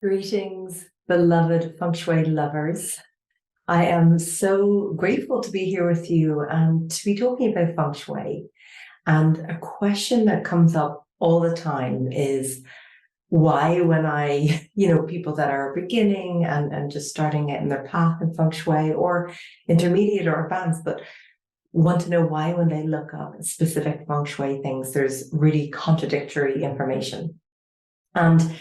Greetings, beloved Feng Shui lovers. I am so grateful to be here with you and to be talking about Feng Shui. And a question that comes up all the time is why, when people that are beginning and just starting out in their path in Feng Shui or intermediate or advanced, but want to know why when they look up specific Feng Shui things, there's really contradictory information. And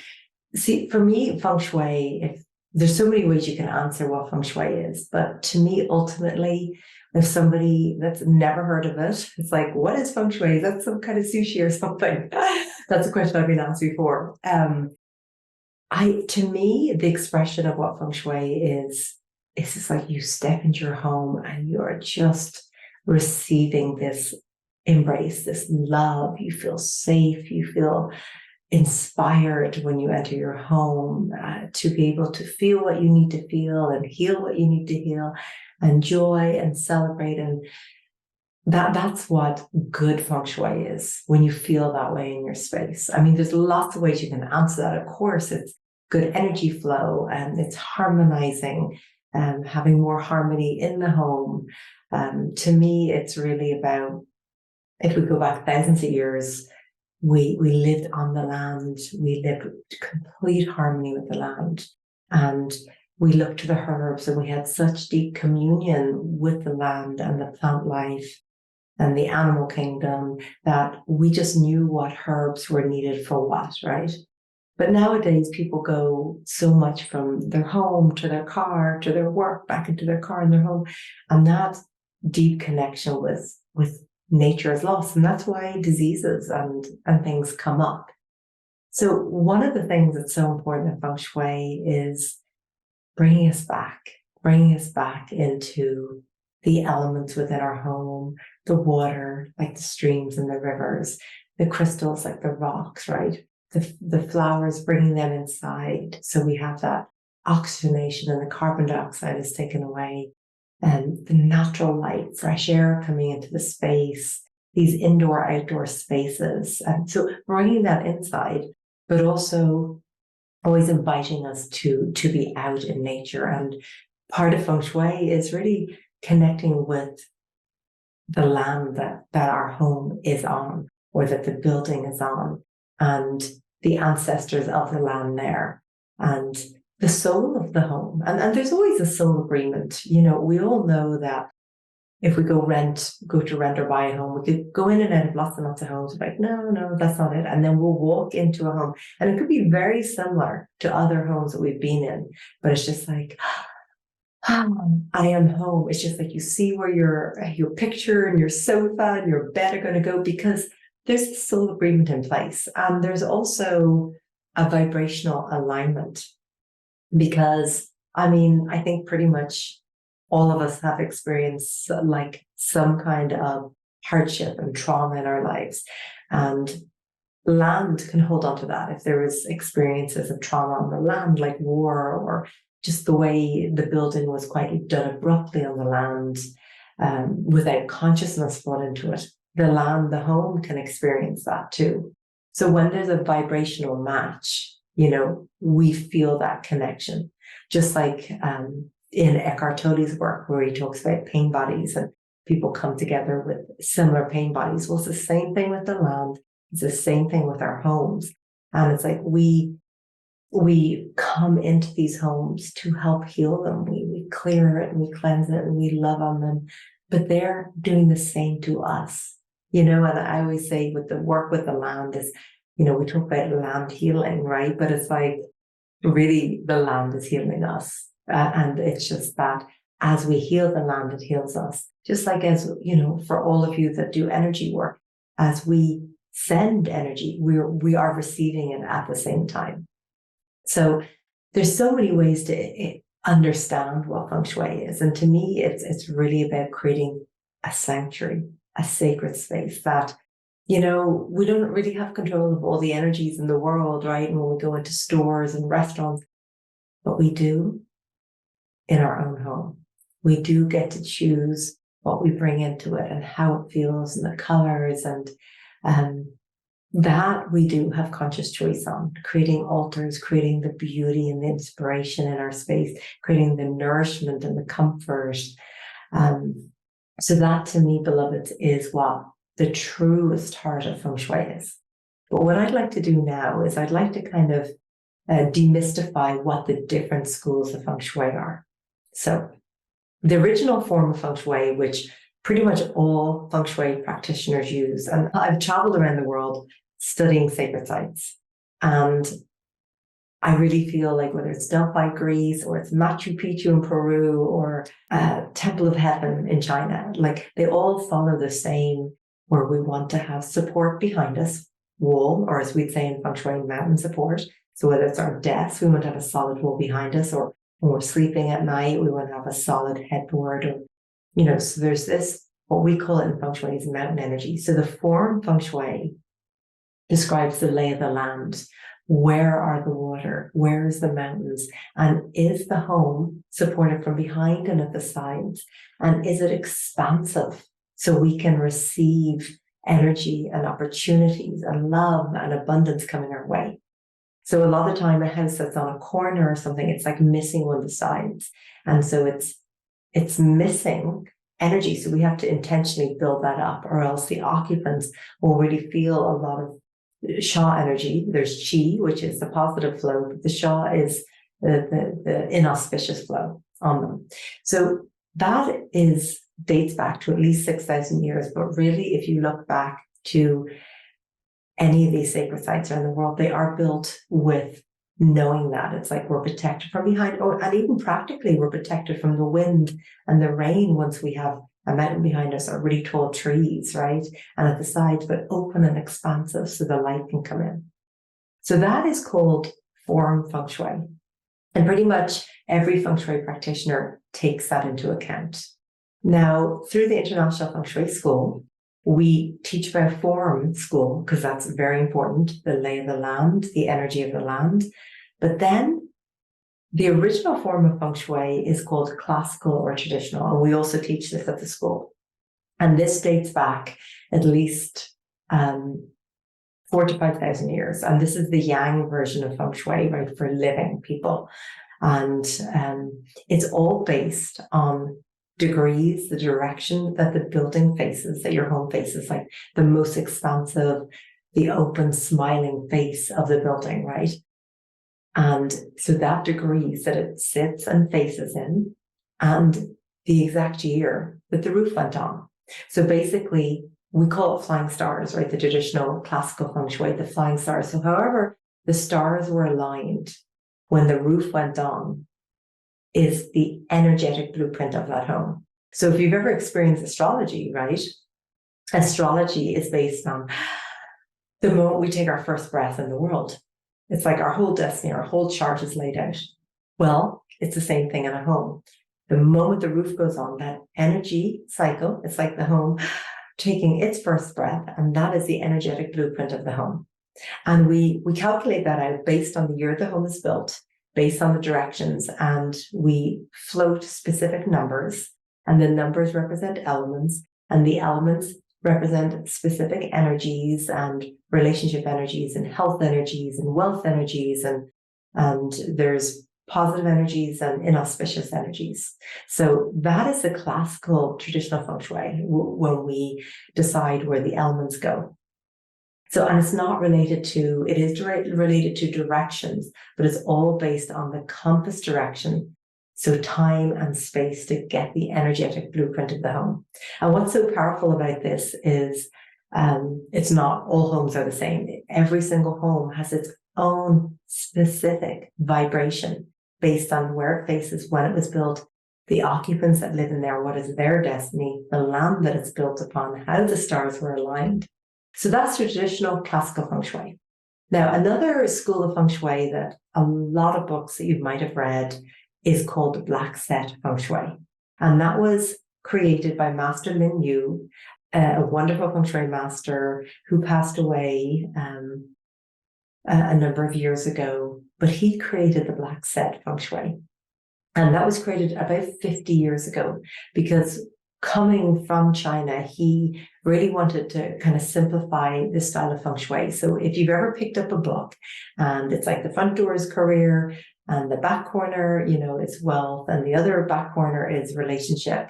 see, for me, Feng Shui, if there's so many ways you can answer what Feng Shui is, but to me, ultimately, if somebody that's never heard of it, it's like, what is Feng Shui? Is that some kind of sushi or something? That's a question I've been asked before. To me, the expression of what Feng Shui is just like you step into your home and you're just receiving this embrace, this love. You feel safe. You feel inspired when you enter your home, to be able to feel what you need to feel and heal what you need to heal, and joy and celebrate. And that's what good Feng Shui is, when you feel that way in your space. I mean, there's lots of ways you can answer that. Of course, it's good energy flow and it's harmonizing and having more harmony in the home. To me, it's really about, if we go back thousands of years, we lived on the land. We lived with complete harmony with the land. And we looked to the herbs and we had such deep communion with the land and the plant life and the animal kingdom that we just knew what herbs were needed for what, right? But nowadays people go so much from their home to their car, to their work, back into their car and their home. And that deep connection with nature is lost. And that's why diseases and things come up. So one of the things that's so important in Feng Shui is bringing us back into the elements within our home, the water, like the streams and the rivers, the crystals, like the rocks, right? The flowers, bringing them inside. So we have that oxygenation and the carbon dioxide is taken away. And the natural light, fresh air coming into the space, these indoor, outdoor spaces. And so bringing that inside, but also always inviting us to be out in nature. And part of Feng Shui is really connecting with the land that our home is on, or that the building is on, and the ancestors of the land there. And the soul of the home. And there's always a soul agreement. We all know that if we go to rent or buy a home, we could go in and out of lots and lots of homes. Like, no, that's not it. And then we'll walk into a home and it could be very similar to other homes that we've been in, but it's just like, I am home. It's just like you see where your picture and your sofa and your bed are going to go, because there's a soul agreement in place. And there's also a vibrational alignment. Because, I mean, I think pretty much all of us have experienced like some kind of hardship and trauma in our lives. And land can hold on to that. If there was experiences of trauma on the land, like war, or just the way the building was quite done abruptly on the land, without consciousness brought into it, the land, the home can experience that too. So when there's a vibrational match, we feel that connection. Just like in Eckhart Tolle's work, where he talks about pain bodies and people come together with similar pain bodies. Well, it's the same thing with the land. It's the same thing with our homes. And it's like we come into these homes to help heal them. We clear it and we cleanse it and we love on them. But they're doing the same to us. And I always say with the work with the land is, we talk about land healing, right? But it's like, really, the land is healing us. And it's just that as we heal the land, it heals us. Just like as, for all of you that do energy work, as we send energy, we are receiving it at the same time. So there's so many ways to understand what Feng Shui is. And to me, it's really about creating a sanctuary, a sacred space that, we don't really have control of all the energies in the world, right? And when we go into stores and restaurants, but we do in our own home. We do get to choose what we bring into it and how it feels and the colors and That we do have conscious choice on, creating altars, creating the beauty and the inspiration in our space, creating the nourishment and the comfort. So that to me, beloveds, is what the truest heart of Feng Shui is. But what I'd like to do now is I'd like to kind of demystify what the different schools of Feng Shui are. So the original form of Feng Shui, which pretty much all Feng Shui practitioners use, and I've traveled around the world studying sacred sites, and I really feel like whether it's Delphi, Greece, or it's Machu Picchu in Peru, or Temple of Heaven in China, like they all follow the same, where we want to have support behind us, wall, or as we'd say in Feng Shui, mountain support. So whether it's our desk, we want to have a solid wall behind us, or when we're sleeping at night, we want to have a solid headboard, or, so there's this, what we call it in Feng Shui is mountain energy. So the form Feng Shui describes the lay of the land. Where are the water? Where is the mountains? And is the home supported from behind and at the sides? And is it expansive so we can receive energy and opportunities and love and abundance coming our way? So a lot of the time, a house that's on a corner or something, it's like missing one of the sides. And so it's missing energy. So we have to intentionally build that up, or else the occupants will really feel a lot of Sha energy. There's Qi, which is the positive flow, but the Sha is the inauspicious flow on them. So that dates back to at least 6,000 years. But really, if you look back to any of these sacred sites around the world, they are built with knowing that it's like we're protected from behind, and even practically we're protected from the wind and the rain once we have a mountain behind us, or really tall trees, right? And at the sides, but open and expansive so the light can come in. So that is called form Feng Shui. And pretty much every Feng Shui practitioner takes that into account. Now, through the International Feng Shui School, we teach about form school, because that's very important, the lay of the land, the energy of the land. But then the original form of Feng Shui is called classical or traditional, and we also teach this at the school. And this dates back at least 4,000 to 5,000 years. And this is the Yang version of Feng Shui, right, for living people. And it's all based on degrees, the direction that the building faces, that your home faces, like the most expansive, the open, smiling face of the building, right? And so that degrees that it sits and faces in, and the exact year that the roof went on. So basically, we call it flying stars, right? The traditional classical Feng Shui, the flying stars. So however the stars were aligned when the roof went on is the energetic blueprint of that home. So if you've ever experienced astrology, right? Astrology is based on the moment we take our first breath in the world. It's like our whole destiny, our whole chart is laid out. Well, it's the same thing in a home. The moment the roof goes on, that energy cycle, it's like the home taking its first breath, and that is the energetic blueprint of the home. And we calculate that out based on the year the home is built, based on the directions, and we float specific numbers, and the numbers represent elements, and the elements represent specific energies and relationship energies and health energies and wealth energies, and there's positive energies and inauspicious energies. So that is the classical traditional Feng Shui when we decide where the elements go. So, and it's not related to, it is related to directions, but it's all based on the compass direction. So time and space to get the energetic blueprint of the home. And what's so powerful about this is it's not all homes are the same. Every single home has its own specific vibration based on where it faces, when it was built, the occupants that live in there, what is their destiny, the land that it's built upon, how the stars were aligned. So that's traditional classical Feng Shui. Now, another school of Feng Shui that a lot of books that you might have read is called the Black Set Feng Shui. And that was created by Master Lin Yu, a wonderful Feng Shui master who passed away a number of years ago, but he created the Black Set Feng Shui. And that was created about 50 years ago, because coming from China, he really wanted to kind of simplify the style of Feng Shui. So if you've ever picked up a book and it's like the front door is career and the back corner, is wealth, and the other back corner is relationship.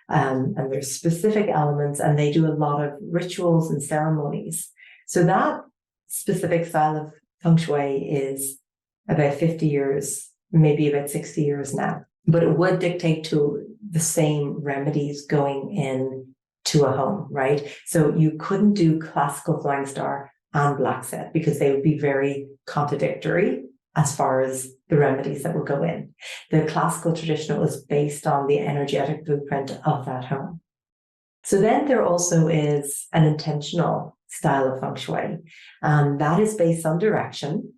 And there's specific elements, and they do a lot of rituals and ceremonies. So that specific style of Feng Shui is about 50 years, maybe about 60 years now. But it would dictate to the same remedies going in to a home, right? So you couldn't do classical flying star and black set because they would be very contradictory as far as the remedies that would go in. The classical traditional is based on the energetic blueprint of that home. So then there also is an intentional style of Feng Shui, and that is based on direction,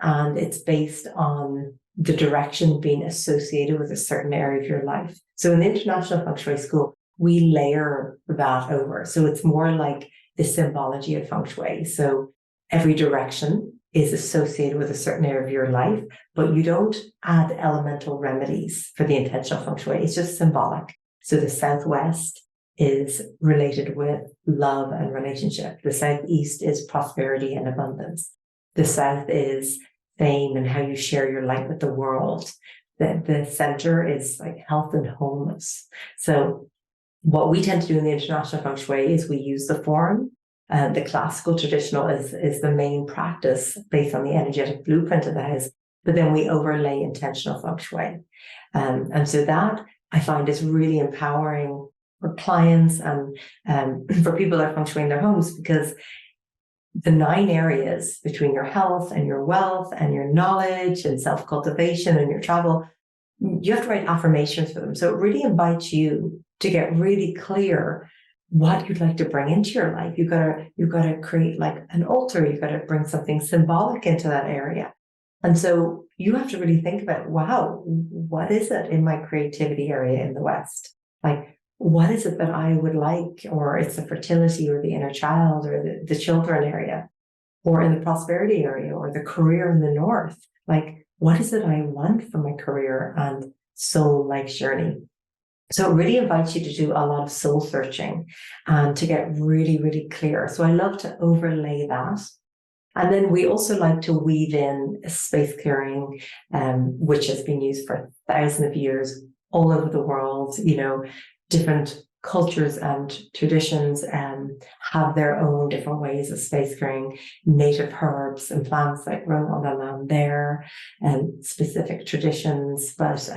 and it's based on the direction being associated with a certain area of your life. So in the International Feng Shui School, we layer that over. So it's more like the symbology of Feng Shui. So every direction is associated with a certain area of your life, but you don't add elemental remedies for the intentional Feng Shui. It's just symbolic. So the Southwest is related with love and relationship. The Southeast is prosperity and abundance. The South is fame and how you share your light with the world. The center is like health and wholeness. So what we tend to do in the International Feng Shui is we use the form. The classical traditional is the main practice based on the energetic blueprint of the house, but then we overlay intentional Feng Shui. And so that I find is really empowering for clients and for people that are Feng Shui in their homes, because the 9 areas between your health and your wealth and your knowledge and self-cultivation and your travel, you have to write affirmations for them. So it really invites you to get really clear what you'd like to bring into your life. You've got to create like an altar. You've got to bring something symbolic into that area. And so you have to really think about, wow, what is it in my creativity area in the West? Like, what is it that I would like? Or it's the fertility or the inner child or the children area, or in the prosperity area or the career in the North. Like, what is it I want for my career and soul life journey? So it really invites you to do a lot of soul searching and to get really, really clear. So I love to overlay that. And then we also like to weave in space clearing, which has been used for thousands of years all over the world. Different cultures and traditions have their own different ways of space clearing, native herbs and plants that grow on the land there, and specific traditions, but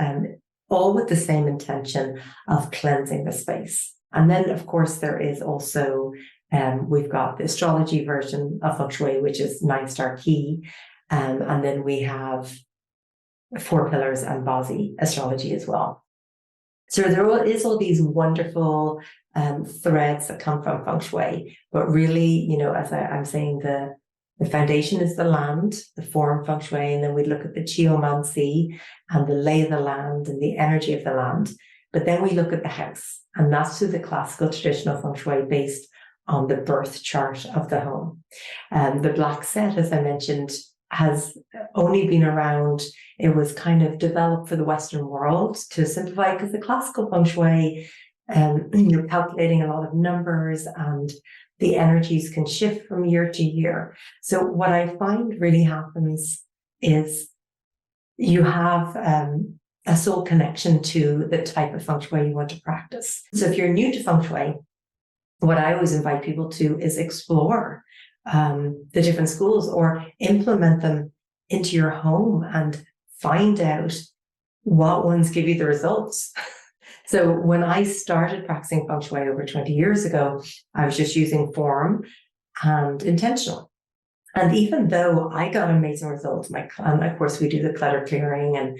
all with the same intention of cleansing the space. And then, of course, there is also, we've got the astrology version of Feng Shui, which is 9-star key. And then we have 4 pillars and Bazi astrology as well. So there is all these wonderful threads that come from Feng Shui, but really, as I'm saying, the foundation is the land, the form Feng Shui, and then we look at the geomancy and the lay of the land and the energy of the land. But then we look at the house, and that's through the classical traditional Feng Shui based on the birth chart of the home. The black set, as I mentioned, has only been around. It was kind of developed for the Western world to simplify, because the classical Feng Shui, you're calculating a lot of numbers and the energies can shift from year to year. So what I find really happens is you have a soul connection to the type of Feng Shui you want to practice. So if you're new to Feng Shui, what I always invite people to is explore the different schools or implement them into your home and find out what ones give you the results. So when I started practicing Feng Shui over 20 years ago, I was just using form and intentional. And even though I got amazing results, and of course we do the clutter clearing and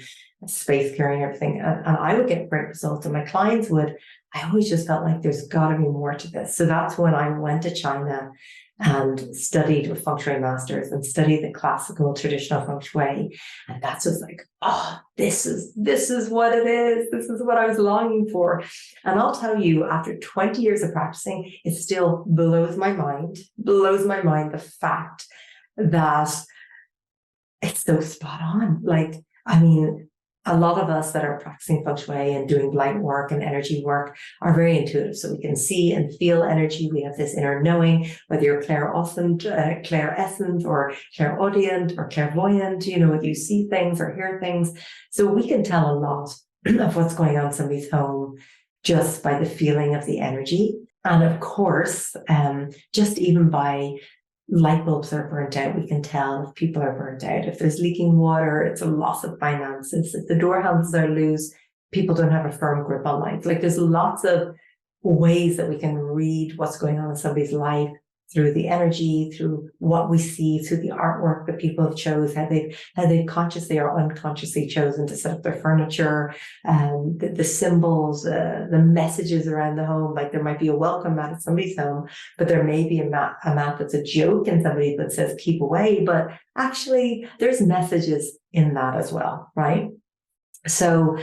space clearing, everything, and I would get great results and my clients would, I always just felt like there's got to be more to this. So that's when I went to China and studied with Feng Shui masters and studied the classical traditional Feng Shui. And that's just like, oh, this is what it is. This is what I was longing for. And I'll tell you, after 20 years of practicing, it still blows my mind the fact that it's so spot on. Like, I mean, a lot of us that are practicing feng shui and doing light work and energy work are very intuitive. So we can see and feel energy. We have this inner knowing, whether you're clairescent or clairaudient or clairvoyant, whether you see things or hear things. So we can tell a lot of what's going on in somebody's home just by the feeling of the energy. And of course, just even by light bulbs that are burnt out, we can tell if people are burnt out. If there's leaking water, it's a loss of finances. If the door handles are loose, people don't have a firm grip on life. Like, there's lots of ways that we can read what's going on in somebody's life through the energy, through what we see, through the artwork that people have chose, how they've consciously or unconsciously chosen to set up their furniture, the symbols, the messages around the home. Like, there might be a welcome mat at somebody's home, but there may be a mat that's a joke in somebody that says keep away, but actually there's messages in that as well, right? So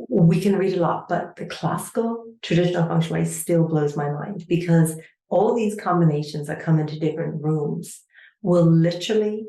we can read a lot, but the classical traditional feng shui still blows my mind, because all these combinations that come into different rooms will literally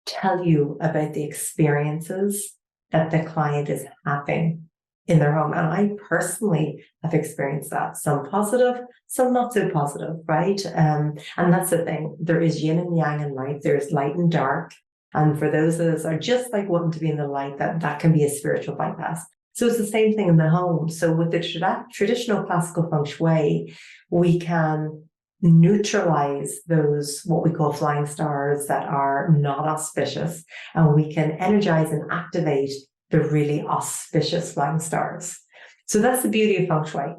tell you about the experiences that the client is having in their home. And I personally have experienced that, some positive, some not so positive, right? And that's the thing. There is yin and yang in life. There's light and dark. And for those of us are just like wanting to be in the light, that can be a spiritual bypass. So it's the same thing in the home. So with the traditional classical feng shui, we can neutralize those, what we call flying stars, that are not auspicious, and we can energize and activate the really auspicious flying stars. So that's the beauty of feng shui.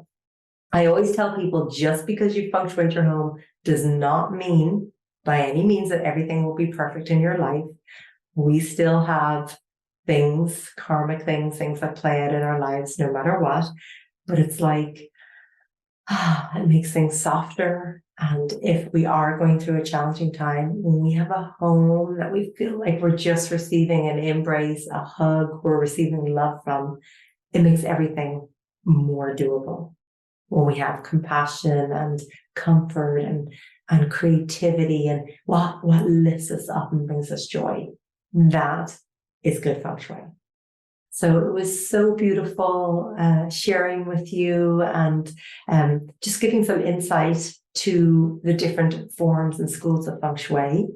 I always tell people, just because you feng shuied your home does not mean by any means that everything will be perfect in your life. We still have things, karmic things that play out in our lives no matter what. But it's like, it makes things softer. And if we are going through a challenging time, when we have a home that we feel like we're just receiving an embrace, a hug, we're receiving love from, it makes everything more doable. When we have compassion and comfort and creativity and what lifts us up and brings us joy, that is good feng shui. So it was so beautiful sharing with you and just giving some insight to the different forms and schools of feng shui.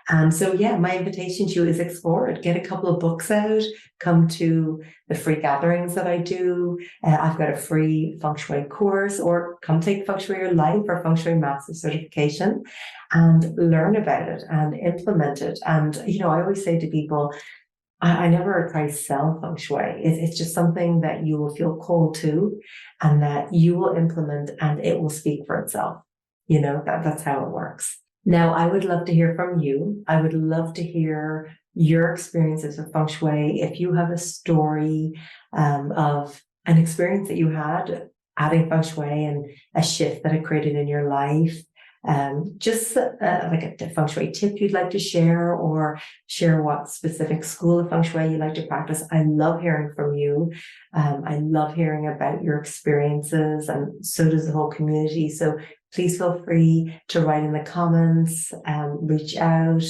And so, yeah, my invitation to you is explore it. Get a couple of books out, come to the free gatherings that I do. I've got a free feng shui course, or come take Feng Shui Your Life or Feng Shui Master Certification and learn about it and implement it. And, I always say to people, I never try to sell feng shui. It's just something that you will feel called to and that you will implement, and it will speak for itself. That's how it works. Now, I would love to hear from you. I would love to hear your experiences with feng shui. If you have a story of an experience that you had adding feng shui and a shift that it created in your life, just like a feng shui tip you'd like to share, or share what specific school of feng shui you like to practice. I love hearing from you. I love hearing about your experiences, and so does the whole community. So please feel free to write in the comments, reach out.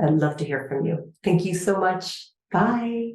I'd love to hear from you. Thank you so much. Bye.